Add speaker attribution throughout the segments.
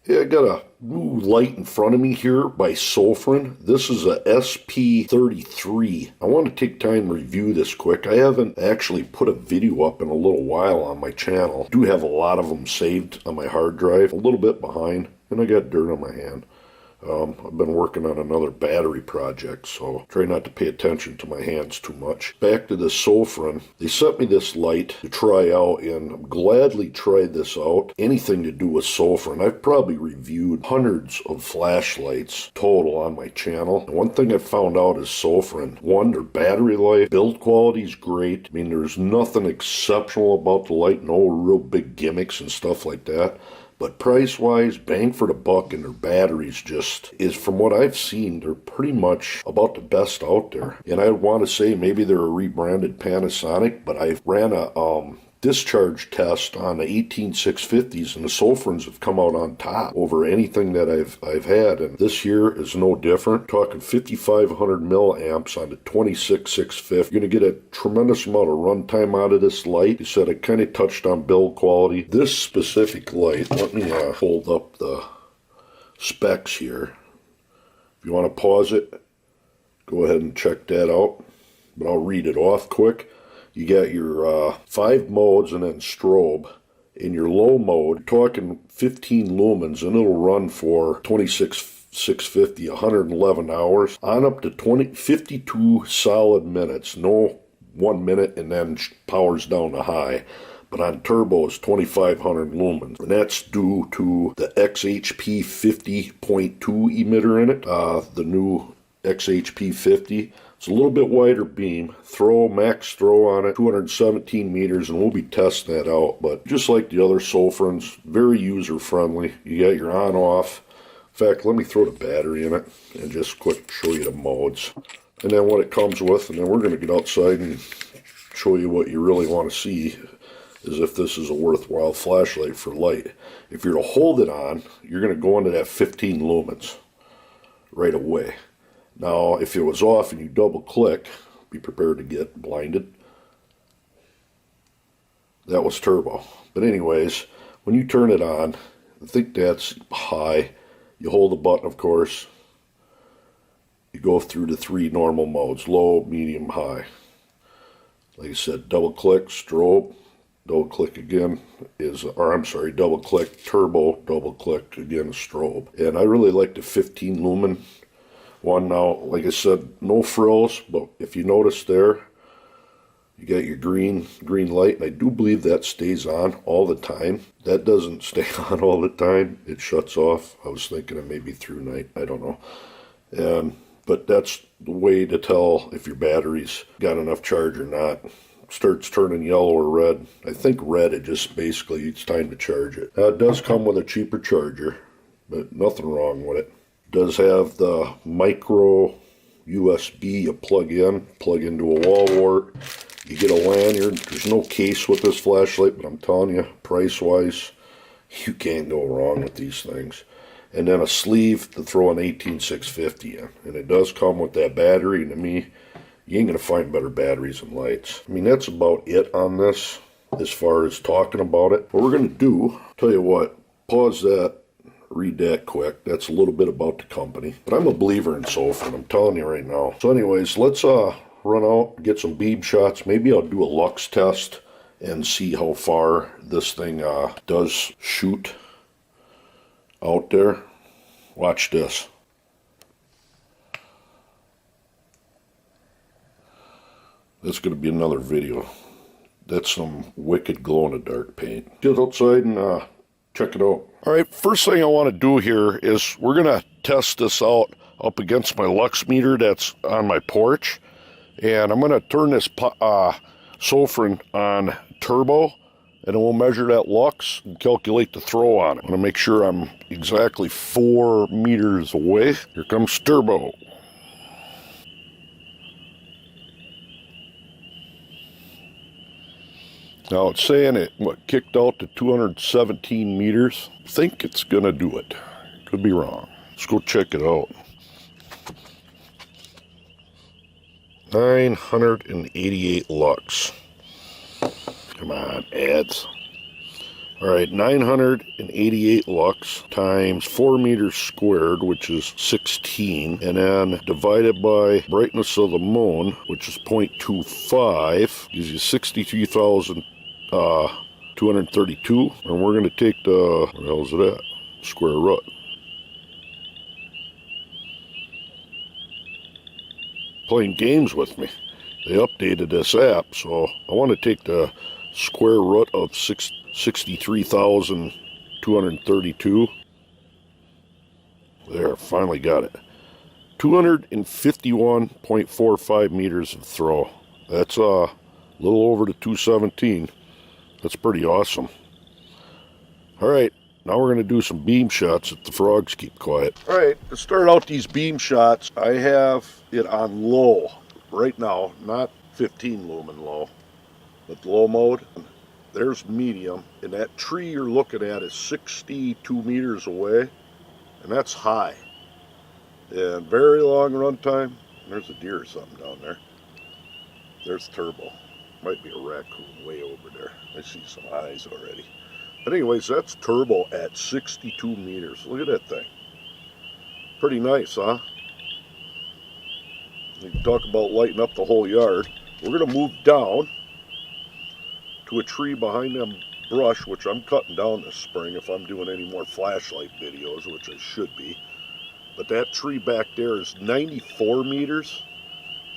Speaker 1: Yeah, I got a new light in front of me here by Sofirn. This is a SP33. I want to take time to review this quick. I haven't actually put a video up in a little while on my channel. I do have a lot of them saved on my hard drive, a little bit behind, and I got dirt on my hand. I've been working on another battery project, so try not to pay attention to my hands too much. Back to this Sofirn. They sent me this light to try out, and I've gladly tried this out. Anything to do with Sofirn. I've probably reviewed hundreds of flashlights total on my channel. And one thing I found out is Sofirn. One, their battery life, build quality is great. I mean, there's nothing exceptional about the light, no real big gimmicks and stuff like that. But price-wise, bang for the buck, and their batteries just is, from what I've seen, they're pretty much about the best out there. And I want to say maybe they're a rebranded Panasonic, but I ran a discharge test on the 18650s, and the Sofirns have come out on top over anything that I've had, and this year is no different. Talking 5500 milliamps on the 26650. You're going to get a tremendous amount of runtime out of this light. You said I kind of touched on build quality. This specific light, let me hold up the specs here. If you want to pause it, go ahead and check that out, but I'll read it off quick. You got your 5 modes and then strobe. In your low mode, you're talking 15 lumens, and it'll run for 26650, 111 hours, on up to 52 solid minutes. No 1 minute and then powers down to high. But on turbo is 2500 lumens, and that's due to the XHP 50.2 emitter in it, the new XHP 50. It's a little bit wider beam, max throw on it, 217 meters, and we'll be testing that out. But just like the other Sofirns, very user-friendly. You got your on-off. In fact, let me throw the battery in it and just quick show you the modes. And then what it comes with, and then we're going to get outside and show you what you really want to see, is if this is a worthwhile flashlight for light. If you're to hold it on, you're going to go into that 15 lumens right away. Now, if it was off and you double click, be prepared to get blinded. That was turbo. But anyways, when you turn it on, I think that's high. You hold the button, of course. You go through the 3 normal modes, low, medium, high. Like I said, double click, strobe, double click again double click, turbo, double click again, strobe. And I really like the 15 lumen one. Now, like I said, no frills, but if you notice there, you got your green light, and I do believe that stays on all the time. That doesn't stay on all the time. It shuts off. I was thinking of maybe through night. I don't know. But that's the way to tell if your battery's got enough charge or not. Starts turning yellow or red. I think red, it just basically, it's time to charge it. Now, it does come with a cheaper charger, but nothing wrong with it. Does have the micro USB you plug into a wall wart. You get a lanyard. There's no case with this flashlight, but I'm telling you, price-wise, you can't go wrong with these things. And then a sleeve to throw an 18650 in. And it does come with that battery, and to me, you ain't going to find better batteries and lights. I mean, that's about it on this as far as talking about it. What we're going to do, tell you what, pause that. Read that quick. That's a little bit about the company. But I'm a believer in Sofirn, I'm telling you right now. So anyways, let's run out, get some beam shots. Maybe I'll do a lux test and see how far this thing does shoot out there. Watch this. That's going to be another video. That's some wicked glow-in-the-dark paint. Get outside and check it out. All right, first thing I want to do here is we're going to test this out up against my lux meter that's on my porch. And I'm going to turn this Sofirn on turbo, and then we'll measure that lux and calculate the throw on it. I'm going to make sure I'm exactly 4 meters away. Here comes turbo. Now it's saying it kicked out to 217 meters. I think it's gonna do it. Could be wrong. Let's go check it out. 988 lux. Come on, ads. All right, 988 lux times 4 meters squared, which is 16, and then divided by brightness of the moon, which is 0.25, gives you 63,232. And we're going to take the, what the hell is it at? Square root. Playing games with me. They updated this app, so I want to take the square root of 63,232. There, finally got it. 251.45 meters of throw. That's a little over to 217. That's pretty awesome. All right, now we're going to do some beam shots if the frogs keep quiet. All right, to start out these beam shots, I have it on low right now, not 15 lumen low, but low mode. There's medium, and that tree you're looking at is 62 meters away, and that's high. And very long run time. There's a deer or something down there. There's turbo. Might be a raccoon way over there. I see some eyes already. But anyways, that's turbo at 62 meters. Look at that thing. Pretty nice, huh? You can talk about lighting up the whole yard. We're going to move down to a tree behind them brush, which I'm cutting down this spring if I'm doing any more flashlight videos, which I should be. But that tree back there is 94 meters.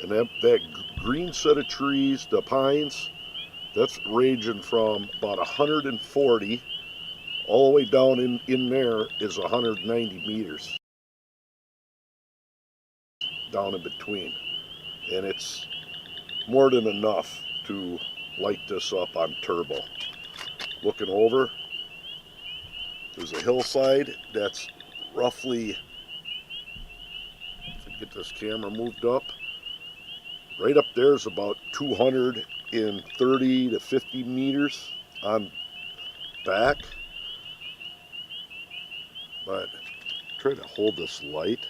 Speaker 1: And that green set of trees, the pines, that's ranging from about 140 all the way down in there is 190 meters down in between. And it's more than enough to light this up on turbo. Looking over, there's a hillside that's roughly, if I get this camera moved up, right up there is about 230 to 50 meters on back. But try to hold this light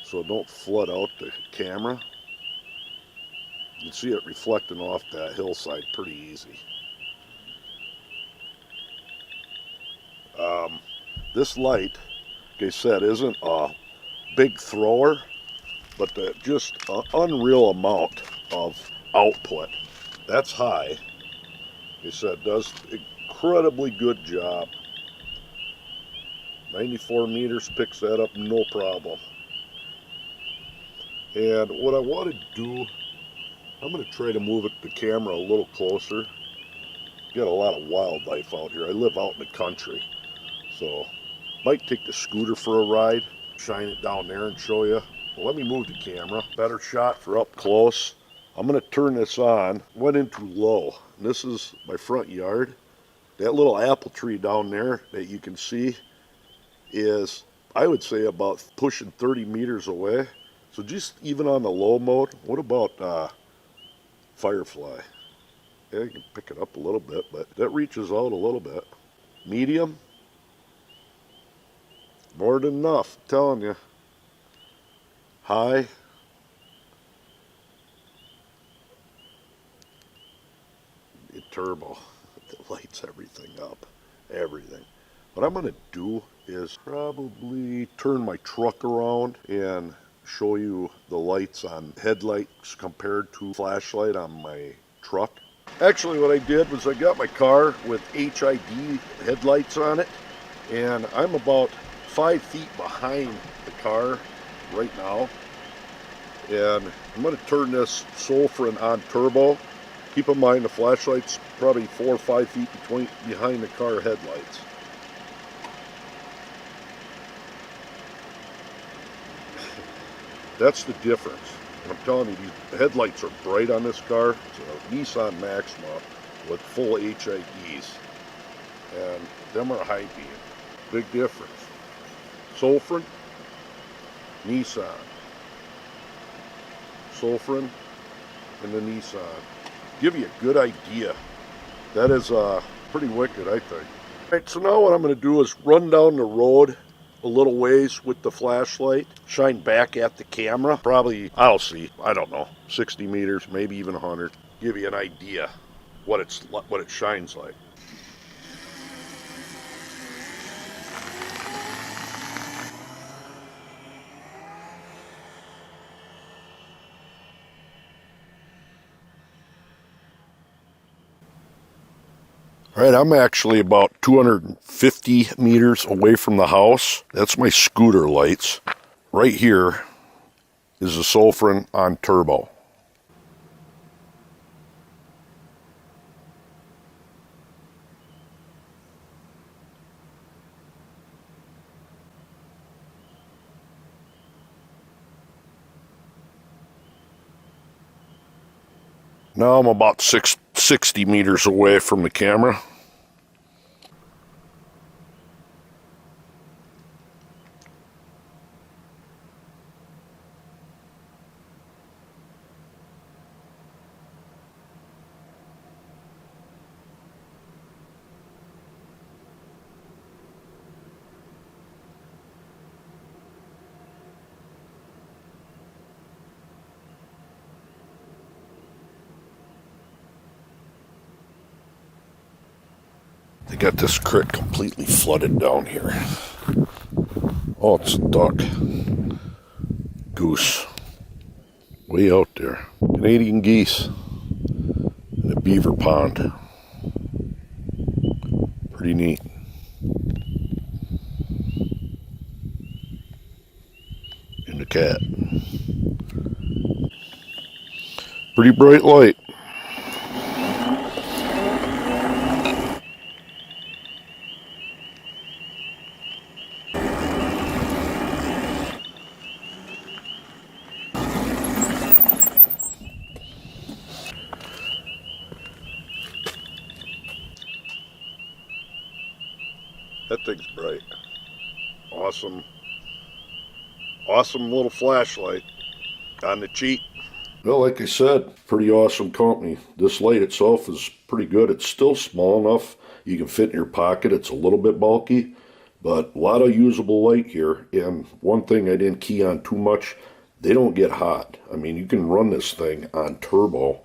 Speaker 1: so it don't flood out the camera. You can see it reflecting off that hillside pretty easy. This light, like I said, isn't a big thrower, but just an unreal amount of output. That's high. Like I said, does incredibly good job. 94 meters picks that up no problem. And what I want to do, I'm going to try to move the camera a little closer. Got a lot of wildlife out here. I live out in the country, so might take the scooter for a ride, shine it down there and show you. Well, let me move the camera. Better shot for up close. I'm going to turn this on. Went into low. And this is my front yard. That little apple tree down there that you can see is, I would say, about pushing 30 meters away. So just even on the low mode, what about firefly? Yeah, you can pick it up a little bit, but that reaches out a little bit. Medium, more than enough, I'm telling you. High, turbo, it lights everything up, everything. What I'm going to do is probably turn my truck around and show you the lights on headlights compared to flashlight on my truck. Actually, what I did was I got my car with HID headlights on it, and I'm about 5 feet behind the car right now. And I'm going to turn this Sofirn on turbo. Keep in mind the flashlight's probably 4 or 5 feet behind the car headlights. That's the difference. And I'm telling you, these headlights are bright on this car. It's a Nissan Maxima with full HIDs. And them are high beam. Big difference. Sofirn, Nissan. Sofirn, and the Nissan. Give you a good idea. That is pretty wicked, I think. All right, so now what I'm going to do is run down the road a little ways with the flashlight, shine back at the camera. Probably, I don't know, 60 meters, maybe even 100. Give you an idea what it shines like. All right, I'm actually about 250 meters away from the house. That's my scooter lights. Right here is the Sofirn on turbo. Now I'm about 60 meters away from the camera. They got this creek completely flooded down here. Oh, it's a duck. Goose. Way out there. Canadian geese. And a beaver pond. Pretty neat. And the cat. Pretty bright light. That thing's bright. Awesome. Awesome little flashlight on the cheap. Well, like I said, pretty awesome company. This light itself is pretty good. It's still small enough you can fit in your pocket. It's a little bit bulky, but a lot of usable light here. And one thing I didn't key on too much, they don't get hot. I mean, you can run this thing on turbo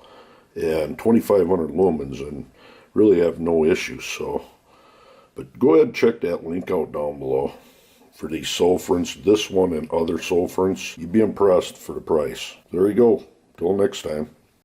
Speaker 1: and 2500 lumens and really have no issues. So, but go ahead and check that link out down below for these Sofirns, this one and other Sofirns. You'd be impressed for the price. There you go. Till next time.